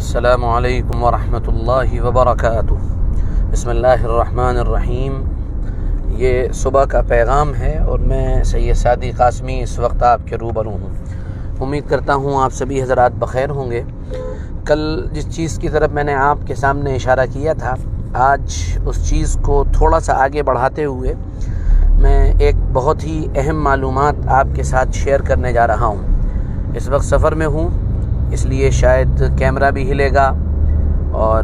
السلام علیکم ورحمۃ اللہ وبرکاتہ۔ بسم اللہ الرحمن الرحیم۔ یہ صبح کا پیغام ہے اور میں سید سعدی قاسمی اس وقت آپ کے روبرو ہوں۔ امید کرتا ہوں آپ سبھی حضرات بخیر ہوں گے۔ کل جس چیز کی طرف میں نے آپ کے سامنے اشارہ کیا تھا، آج اس چیز کو تھوڑا سا آگے بڑھاتے ہوئے میں ایک بہت ہی اہم معلومات آپ کے ساتھ شیئر کرنے جا رہا ہوں۔ اس وقت سفر میں ہوں، اس لیے شاید کیمرہ بھی ہلے گا اور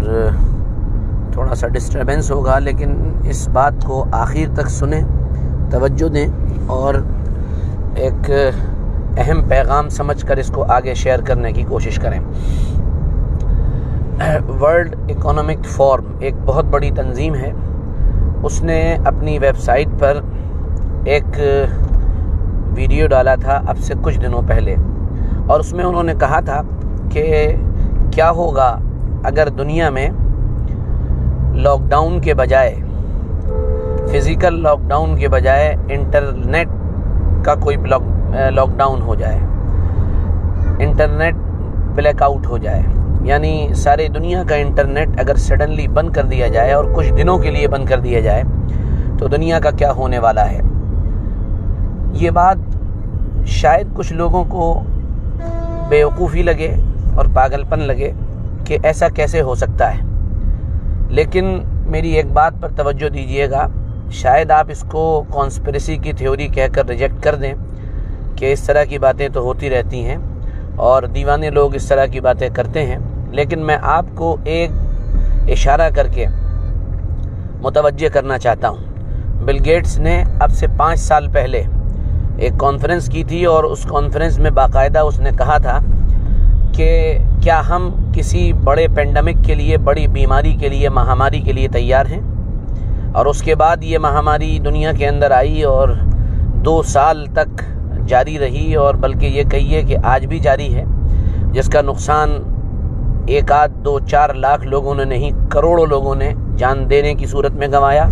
تھوڑا سا ڈسٹربنس ہوگا، لیکن اس بات کو آخر تک سنیں، توجہ دیں اور ایک اہم پیغام سمجھ کر اس کو آگے شیئر کرنے کی کوشش کریں۔ ورلڈ اکنامک فورم ایک بہت بڑی تنظیم ہے، اس نے اپنی ویب سائٹ پر ایک ویڈیو ڈالا تھا اب سے کچھ دنوں پہلے، اور اس میں انہوں نے کہا تھا کہ کیا ہوگا اگر دنیا میں لاک ڈاؤن کے بجائے، فزیکل لاک ڈاؤن کے بجائے انٹرنیٹ کا کوئی لاک ڈاؤن ہو جائے، انٹرنیٹ بلیک آؤٹ ہو جائے، یعنی ساری دنیا کا انٹرنیٹ اگر سڈنلی بند کر دیا جائے اور کچھ دنوں کے لیے بند کر دیا جائے تو دنیا کا کیا ہونے والا ہے۔ یہ بات شاید کچھ لوگوں کو بیوقوفی لگے اور پاگل پن لگے کہ ایسا کیسے ہو سکتا ہے، لیکن میری ایک بات پر توجہ دیجئے گا، شاید آپ اس کو کانسپریسی کی تھیوری کہہ کر ریجیکٹ کر دیں کہ اس طرح کی باتیں تو ہوتی رہتی ہیں اور دیوانے لوگ اس طرح کی باتیں کرتے ہیں، لیکن میں آپ کو ایک اشارہ کر کے متوجہ کرنا چاہتا ہوں۔ بل گیٹس نے اب سے 5 سال پہلے ایک کانفرنس کی تھی اور اس کانفرنس میں باقاعدہ اس نے کہا تھا کہ کیا ہم کسی بڑے پینڈیمک کے لیے، بڑی بیماری کے لیے، مہاماری کے لیے تیار ہیں؟ اور اس کے بعد یہ مہاماری دنیا کے اندر آئی اور 2 سال تک جاری رہی، اور بلکہ یہ کہیے کہ آج بھی جاری ہے، جس کا نقصان 1 2 4 لاکھ لوگوں نے نہیں، کروڑوں لوگوں نے جان دینے کی صورت میں گنوایا۔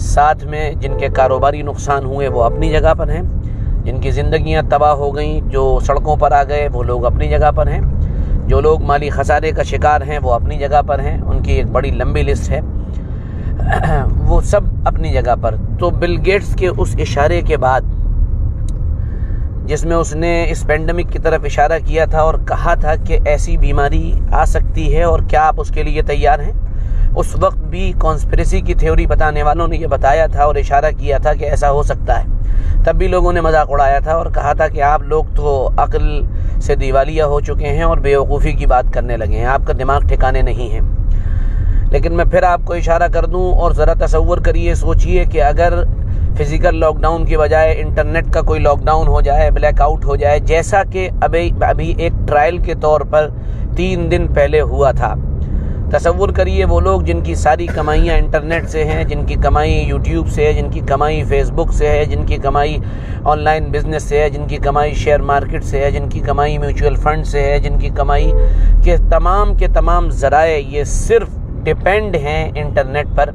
ساتھ میں جن کے کاروباری نقصان ہوئے وہ اپنی جگہ پر ہیں، جن کی زندگیاں تباہ ہو گئیں، جو سڑکوں پر آ گئے وہ لوگ اپنی جگہ پر ہیں، جو لوگ مالی خسارے کا شکار ہیں وہ اپنی جگہ پر ہیں، ان کی ایک بڑی لمبی لسٹ ہے، وہ سب اپنی جگہ پر۔ تو بل گیٹس کے اس اشارے کے بعد جس میں اس نے اس پینڈیمک کی طرف اشارہ کیا تھا اور کہا تھا کہ ایسی بیماری آ سکتی ہے اور کیا آپ اس کے لیے تیار ہیں، اس وقت بھی کانسپریسی کی تھیوری بتانے والوں نے یہ بتایا تھا اور اشارہ کیا تھا کہ ایسا ہو سکتا ہے۔ تب بھی لوگوں نے مذاق اڑایا تھا اور کہا تھا کہ آپ لوگ تو عقل سے دیوالیہ ہو چکے ہیں اور بیوقوفی کی بات کرنے لگے ہیں، آپ کا دماغ ٹھکانے نہیں ہے۔ لیکن میں پھر آپ کو اشارہ کر دوں اور ذرا تصور کریے، سوچئے کہ اگر فزیکل لاک ڈاؤن کی بجائے انٹرنیٹ کا کوئی لاک ڈاؤن ہو جائے، بلیک آؤٹ ہو جائے، جیسا کہ ابھی ایک ٹرائل کے طور پر 3 دن پہلے ہوا تھا۔ تصور کریے وہ لوگ جن کی ساری کمائیاں انٹرنیٹ سے ہیں، جن کی کمائی یوٹیوب سے ہے، جن کی کمائی فیس بک سے ہے، جن کی کمائی آن لائن بزنس سے ہے، جن کی کمائی شیئر مارکیٹ سے ہے، جن کی کمائی میوچول فنڈ سے ہے، جن کی کمائی کے تمام ذرائع یہ صرف ڈیپینڈ ہیں انٹرنیٹ پر،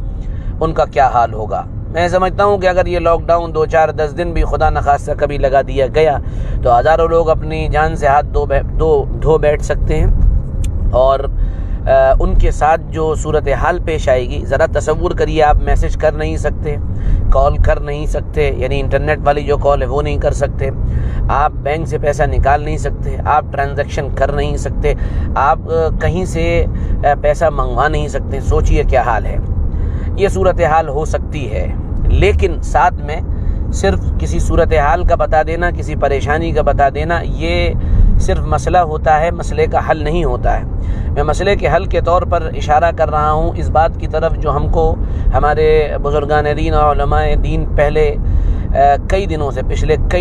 ان کا کیا حال ہوگا۔ میں سمجھتا ہوں کہ اگر یہ لاک ڈاؤن 2 4 10 دن بھی خدا نخواستہ کبھی لگا دیا گیا تو ہزاروں لوگ اپنی جان سے ہاتھ دھو بیٹھ سکتے ہیں، اور ان کے ساتھ جو صورتحال پیش آئے گی، ذرا تصور کریے، آپ میسج کر نہیں سکتے، کال کر نہیں سکتے، یعنی انٹرنیٹ والی جو کال ہے وہ نہیں کر سکتے، آپ بینک سے پیسہ نکال نہیں سکتے، آپ ٹرانزیکشن کر نہیں سکتے، آپ کہیں سے پیسہ منگوا نہیں سکتے۔ سوچئے کیا حال ہے۔ یہ صورتحال ہو سکتی ہے، لیکن ساتھ میں صرف کسی صورتحال کا بتا دینا، کسی پریشانی کا بتا دینا، یہ صرف مسئلہ ہوتا ہے، مسئلے کا حل نہیں ہوتا ہے۔ میں مسئلے کے حل کے طور پر اشارہ کر رہا ہوں اس بات کی طرف جو ہم کو ہمارے بزرگان دین اور علماء دین پچھلے کئی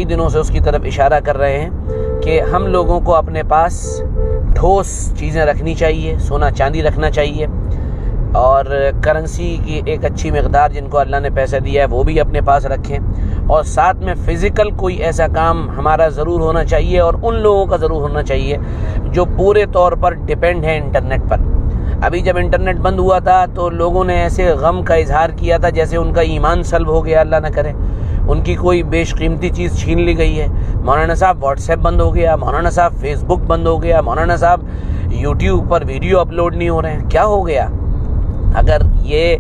دنوں سے اس کی طرف اشارہ کر رہے ہیں کہ ہم لوگوں کو اپنے پاس ٹھوس چیزیں رکھنی چاہیے، سونا چاندی رکھنا چاہیے، اور کرنسی کی ایک اچھی مقدار جن کو اللہ نے پیسہ دیا ہے وہ بھی اپنے پاس رکھیں، اور ساتھ میں فزیکل کوئی ایسا کام ہمارا ضرور ہونا چاہیے، اور ان لوگوں کا ضرور ہونا چاہیے جو پورے طور پر ڈیپینڈ ہیں انٹرنیٹ پر۔ ابھی جب انٹرنیٹ بند ہوا تھا تو لوگوں نے ایسے غم کا اظہار کیا تھا جیسے ان کا ایمان سلب ہو گیا، اللہ نہ کرے ان کی کوئی بیش قیمتی چیز چھین لی گئی ہے۔ مولانا صاحب واٹس ایپ بند ہو گیا، مولانا صاحب فیس بک بند ہو گیا، مولانا صاحب یوٹیوب پر ویڈیو اپلوڈ نہیں ہو رہے ہیں؟ کیا ہو گیا؟ اگر یہ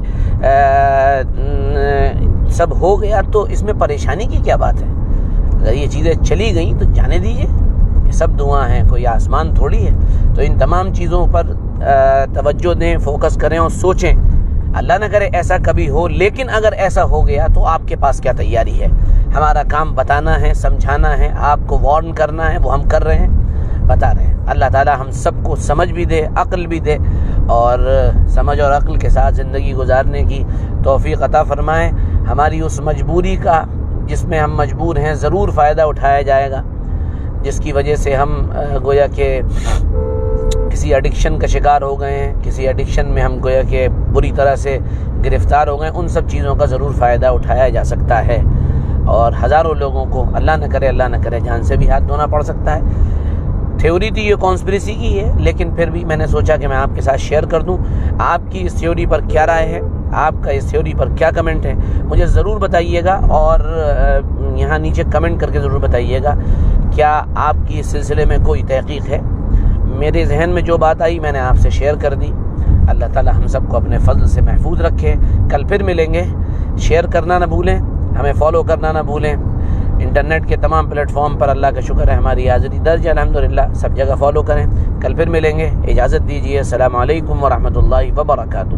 سب ہو گیا تو اس میں پریشانی کی کیا بات ہے؟ اگر یہ چیزیں چلی گئیں تو جانے دیجیے، یہ سب دعا ہیں، کوئی آسمان تھوڑی ہے۔ تو ان تمام چیزوں پر توجہ دیں، فوکس کریں اور سوچیں، اللہ نہ کرے ایسا کبھی ہو، لیکن اگر ایسا ہو گیا تو آپ کے پاس کیا تیاری ہے؟ ہمارا کام بتانا ہے، سمجھانا ہے، آپ کو وارن کرنا ہے، وہ ہم کر رہے ہیں، بتا رہے ہیں۔ اللہ تعالی ہم سب کو سمجھ بھی دے، عقل بھی دے، اور سمجھ اور عقل کے ساتھ زندگی گزارنے کی توفیق عطا فرمائے۔ ہماری اس مجبوری کا جس میں ہم مجبور ہیں ضرور فائدہ اٹھایا جائے گا، جس کی وجہ سے ہم گویا کہ کسی ایڈکشن کا شکار ہو گئے ہیں، کسی ایڈکشن میں ہم گویا کہ بری طرح سے گرفتار ہو گئے، ان سب چیزوں کا ضرور فائدہ اٹھایا جا سکتا ہے، اور ہزاروں لوگوں کو اللہ نہ کرے جان سے بھی ہاتھ دھونا پڑ سکتا ہے۔ تھیوری تھی یہ کانسپریسی کی ہے، لیکن پھر بھی میں نے سوچا کہ میں آپ کے ساتھ شیئر کر دوں۔ آپ کی اس تھیوری پر کیا رائے ہے؟ آپ کا اس تھیوری پر کیا کمنٹ ہے؟ مجھے ضرور بتائیے گا، اور یہاں نیچے کمنٹ کر کے ضرور بتائیے گا کیا آپ کی اس سلسلے میں کوئی تحقیق ہے۔ میرے ذہن میں جو بات آئی میں نے آپ سے شیئر کر دی۔ اللہ تعالی ہم سب کو اپنے فضل سے محفوظ رکھے۔ کل پھر ملیں گے، شیئر کرنا نہ بھولیں، ہمیں فالو کرنا نہ بھولیں۔ انٹرنیٹ کے تمام پلیٹ فارم پر اللہ کا شکر ہے ہماری حاضری درج ہے، الحمدللہ، سب جگہ فالو کریں۔ کل پھر ملیں گے، اجازت دیجیے، السلام علیکم ورحمۃ اللہ وبرکاتہ۔